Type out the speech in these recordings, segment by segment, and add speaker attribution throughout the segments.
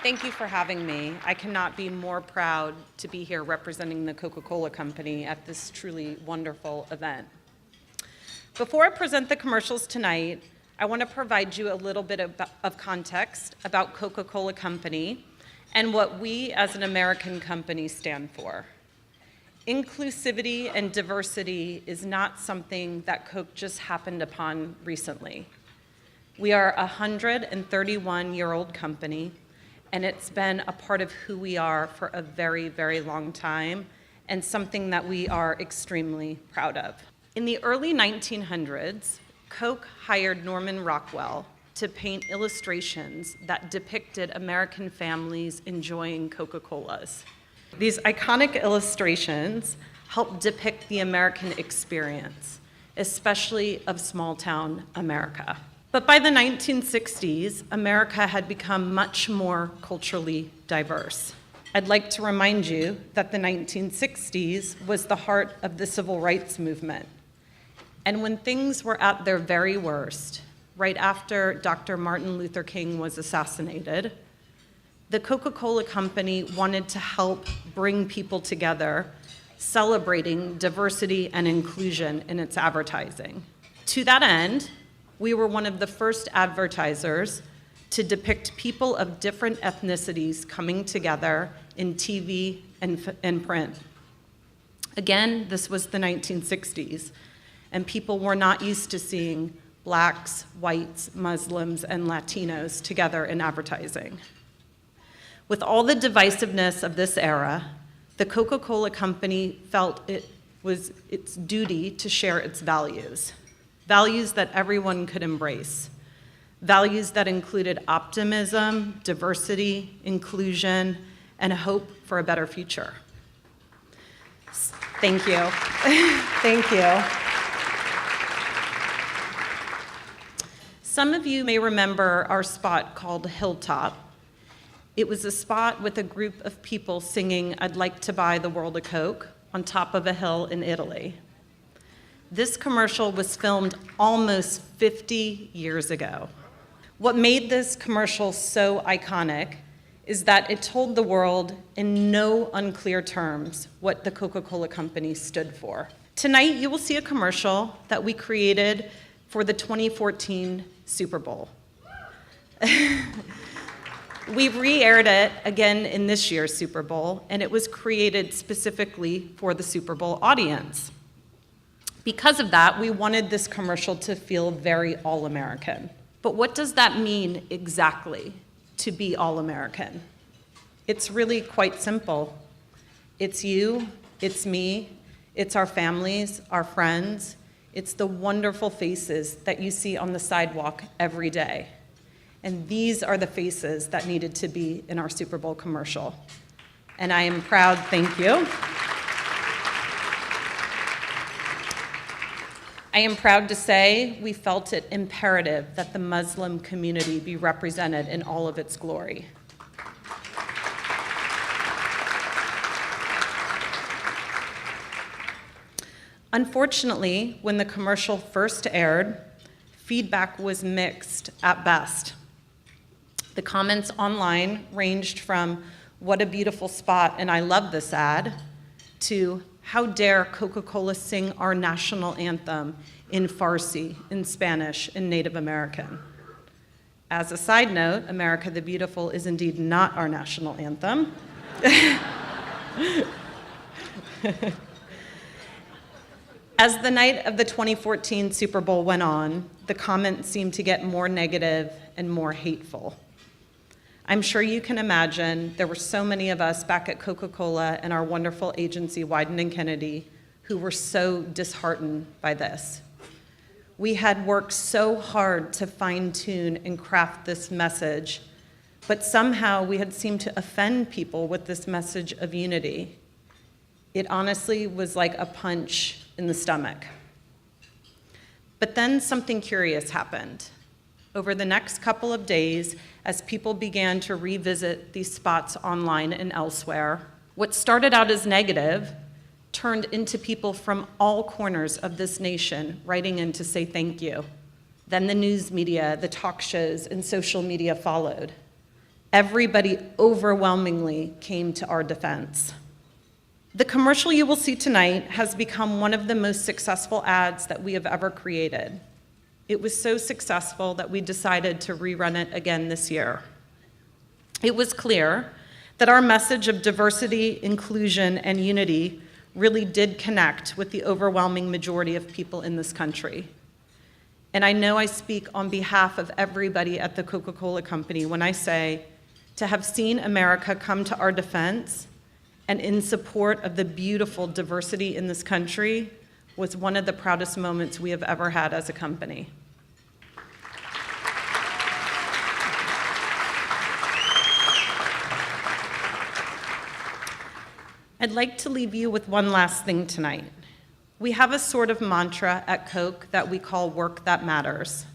Speaker 1: Thank you for having me. I cannot be more proud to be here representing the Coca-Cola Company at this truly wonderful event. Before I present the commercials tonight, I want to provide you a little bit of context about Coca-Cola Company and what we as an American company stand for. Inclusivity and diversity is not something that Coke just happened upon recently. We are a 131-year-old company, and it's been a part of who we are for a very, very long time, and something that we are extremely proud of. In the early 1900s, Coke hired Norman Rockwell to paint illustrations that depicted American families enjoying Coca-Colas. These iconic illustrations help depict the American experience, especially of small-town America. But by the 1960s, America had become much more culturally diverse. I'd like to remind you that the 1960s was the heart of the civil rights movement. And when things were at their very worst, right after Dr. Martin Luther King was assassinated, the Coca-Cola Company wanted to help bring people together, celebrating diversity and inclusion in its advertising. To that end, we were one of the first advertisers to depict people of different ethnicities coming together in TV and print. Again, this was the 1960s, and people were not used to seeing blacks, whites, Muslims, and Latinos together in advertising. With all the divisiveness of this era, the Coca-Cola Company felt it was its duty to share its values. Values that everyone could embrace. Values that included optimism, diversity, inclusion, and hope for a better future. Thank you. Thank you. Some of you may remember our spot called Hilltop. It was a spot with a group of people singing, "I'd like to buy the world a Coke," on top of a hill in Italy. This commercial was filmed almost 50 years ago. What made this commercial so iconic is that it told the world in no unclear terms what the Coca-Cola Company stood for. Tonight, you will see a commercial that we created for the 2014 Super Bowl. We re-aired it again in this year's Super Bowl, and it was created specifically for the Super Bowl audience. Because of that, we wanted this commercial to feel very all-American. But what does that mean exactly, to be all-American? It's really quite simple. It's you, it's me, it's our families, our friends, it's the wonderful faces that you see on the sidewalk every day. And these are the faces that needed to be in our Super Bowl commercial. And I am proud, thank you. I am proud to say we felt it imperative that the Muslim community be represented in all of its glory. Unfortunately, when the commercial first aired, feedback was mixed at best. The comments online ranged from, "What a beautiful spot, and I love this ad," to, "How dare Coca-Cola sing our national anthem in Farsi, in Spanish, in Native American." As a side note, America the Beautiful is indeed not our national anthem. As the night of the 2014 Super Bowl went on, the comments seemed to get more negative and more hateful. I'm sure you can imagine there were so many of us back at Coca-Cola and our wonderful agency, Wieden & Kennedy, who were so disheartened by this. We had worked so hard to fine-tune and craft this message, but somehow we had seemed to offend people with this message of unity. It honestly was like a punch in the stomach. But then something curious happened. Over the next couple of days, as people began to revisit these spots online and elsewhere, what started out as negative turned into people from all corners of this nation writing in to say thank you. Then the news media, the talk shows, and social media followed. everybody overwhelmingly came to our defense. The commercial you will see tonight has become one of the most successful ads that we have ever created. It was so successful that we decided to rerun it again this year. It was clear that our message of diversity, inclusion, and unity really did connect with the overwhelming majority of people in this country. And I know I speak on behalf of everybody at the Coca-Cola Company when I say, to have seen America come to our defense and in support of the beautiful diversity in this country was one of the proudest moments we have ever had as a company. I'd like to leave you with one last thing tonight. We have a sort of mantra at Coke that we call work that matters.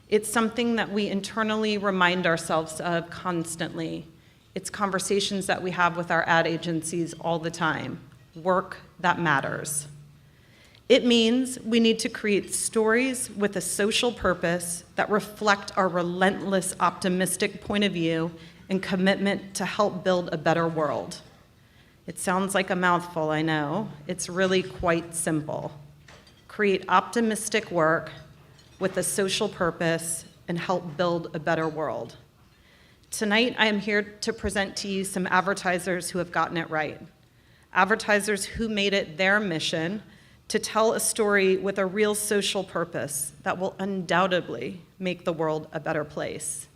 Speaker 1: It's something that we internally remind ourselves of constantly. It's conversations that we have with our ad agencies all the time. Work that matters. It means we need to create stories with a social purpose that reflect our relentless, optimistic point of view and commitment to help build a better world. It sounds like a mouthful, I know. It's really quite simple. Create optimistic work with a social purpose and help build a better world. Tonight, I am here to present to you some advertisers who have gotten it right. Advertisers who made it their mission to tell a story with a real social purpose that will undoubtedly make the world a better place.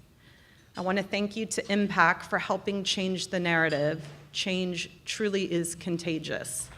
Speaker 1: I want to thank you to MPAC for helping change the narrative. Change truly is contagious.